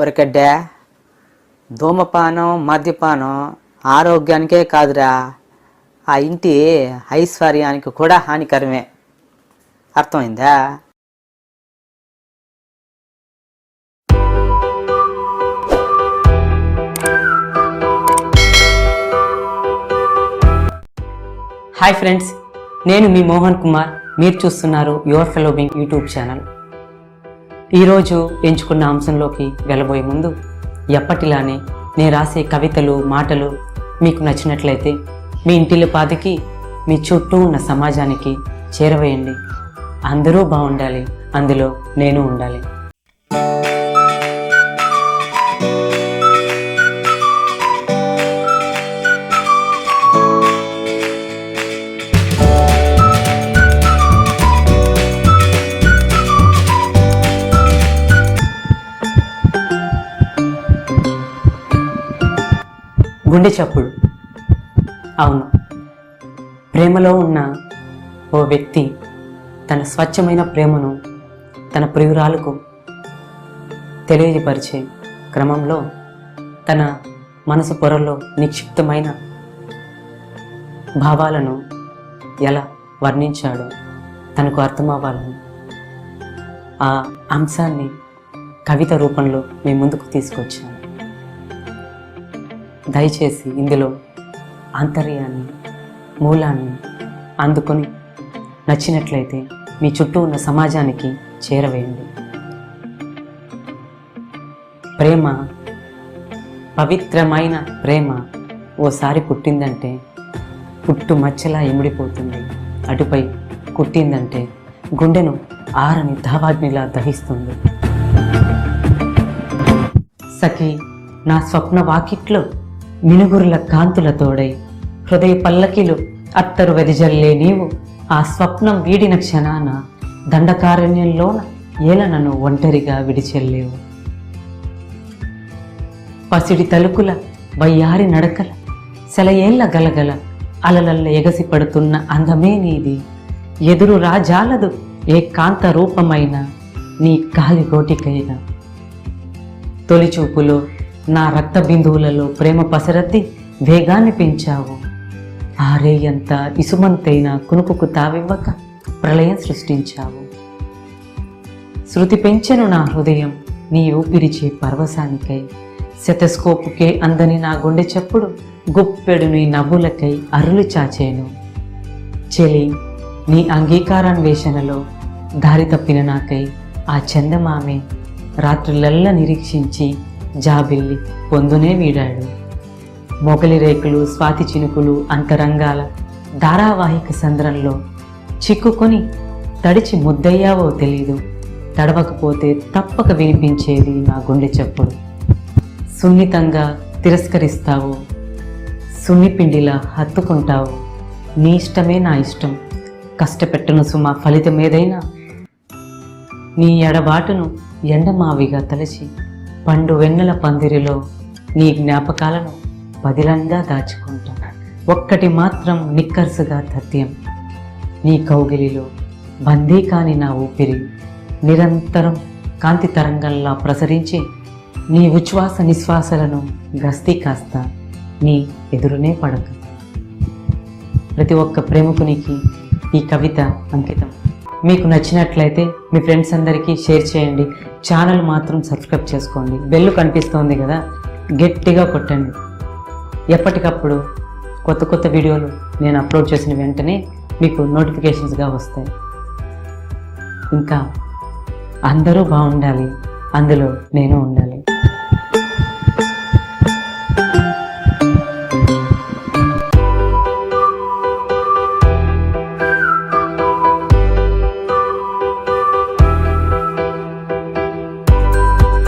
ఒరికడ్డా ధూమపానం మద్యపానం ఆరోగ్యానికే కాదురా, ఆ ఇంటి ఐశ్వర్యానికి కూడా హానికరమే. అర్థమైందా? హాయ్ ఫ్రెండ్స్, నేను మీ మోహన్ కుమార్. మీరు చూస్తున్నారు యువర్ ఫెలోబింగ్ యూట్యూబ్ ఛానల్. ఈరోజు ఎంచుకున్న అంశంలోకి వెళ్ళబోయే ముందు ఎప్పటిలానే నేను రాసే కవితలు మాటలు మీకు నచ్చినట్లయితే మీ ఇంటిలో పాదికి మీ చుట్టూ ఉన్న సమాజానికి చేరవేయండి. అందరూ బాగుండాలి, అందులో నేను ఉండాలి. గుండె చప్పుడు. అవును, ప్రేమలో ఉన్న ఓ వ్యక్తి తన స్వచ్ఛమైన ప్రేమను తన ప్రియురాలకు తెలియపరిచే క్రమంలో తన మనసు పొరల్లో నిక్షిప్తమైన భావాలను ఎలా వర్ణించాడో తనకు అర్థమవ్వాలని ఆ అంశాన్ని కవిత రూపంలో మీ ముందుకు తీసుకొచ్చాను. దయచేసి ఇందులో ఆంతర్యాన్ని మూలాన్ని అందుకొని నచ్చినట్లయితే మీ చుట్టూ ఉన్న సమాజానికి చేరవేయండి. ప్రేమ, పవిత్రమైన ప్రేమ ఓసారి పుట్టిందంటే పుట్టు మచ్చలా ఇమిడిపోతుంది. అటుపై కుట్టిందంటే గుండెను ఆరని దావాగ్నిలా దహిస్తుంది. సఖి, నా స్వప్న వాకిట్లో మినుగురుల కాంతుల తోడై హృదయ పల్లకిలు అత్తరు వెదిజల్లే నీవు ఆ స్వప్నం వీడిన క్షణాన దండకారణ్యంలోన ఏల నన్ను ఒంటరిగా విడిచెల్లేవు. పసిడి తలుకుల వయ్యారి నడకల సెలయేళ్ల గలగల అలలల్ల ఎగసి పడుతున్న అందమే నీది. ఎదురు రాజాలదు ఏ కాంత రూపమైన నీ కాలి గోటికైనా. తొలిచూపులో నా రక్త బిందువులలో ప్రేమ పసరద్ది వేగాన్ని పెంచావు. ఆరేయంత ఇసుమంతైన కునుకుకు తావివ్వక ప్రళయం సృష్టించావు. శృతి పెంచెను నా హృదయం నీ ఊపిరిచే పరవశానికై. శతస్కోపుకే అందని నా గుండె చప్పుడు గుప్పెడు నీ నవ్వులకై అరులు చాచేను. చెలి, నీ అంగీకారాన్వేషణలో దారి తప్పిన నాకై ఆ చందమామే రాత్రులల్లా నిరీక్షించి జాబిల్లి పొందునే వీడాడు. మొగలి రేకులు స్వాతి చినుకులు అంతరంగాల ధారావాహిక సంద్రంలో చిక్కుకొని తడిచి ముద్దయ్యావో తెలీదు. తడవకపోతే తప్పక వినిపించేది నా గుండె చప్పుడు. సున్నితంగా తిరస్కరిస్తావు, సున్నిపిండిలా హత్తుకుంటావు. నీ ఇష్టమే నా ఇష్టం, కష్టపెట్టను సుమా ఫలితం ఏదైనా. నీ ఎడబాటును ఎండమావిగా తలచి పండు వెన్నెల పందిరిలో నీ జ్ఞాపకాలను పదిలంగా దాచుకుంటా. ఒక్కటి మాత్రం నిక్కర్సుగా తథ్యం, నీ కౌగిలిలో బందీ కాని నా ఊపిరి నిరంతరం కాంతి తరంగంలా ప్రసరించి నీ ఉచ్ఛ్వాస నిశ్వాసలను గస్తీ కాస్తా నీ ఎదురునే పడక. ప్రతి ఒక్క ప్రేమికునికి ఈ కవిత అంకితం. మీకు నచ్చినట్లయితే మీ ఫ్రెండ్స్ అందరికీ షేర్ చేయండి. ఛానల్ మాత్రం సబ్స్క్రైబ్ చేసుకోండి. బెల్ కనిపిస్తోంది కదా, గట్టిగా కొట్టండి. ఎప్పటికప్పుడు కొత్త కొత్త వీడియోలు నేను అప్లోడ్ చేసిన వెంటనే మీకు నోటిఫికేషన్స్గా వస్తాయి. ఇంకా అందరూ బాగుండాలి, అందులో నేను ఉండాలి.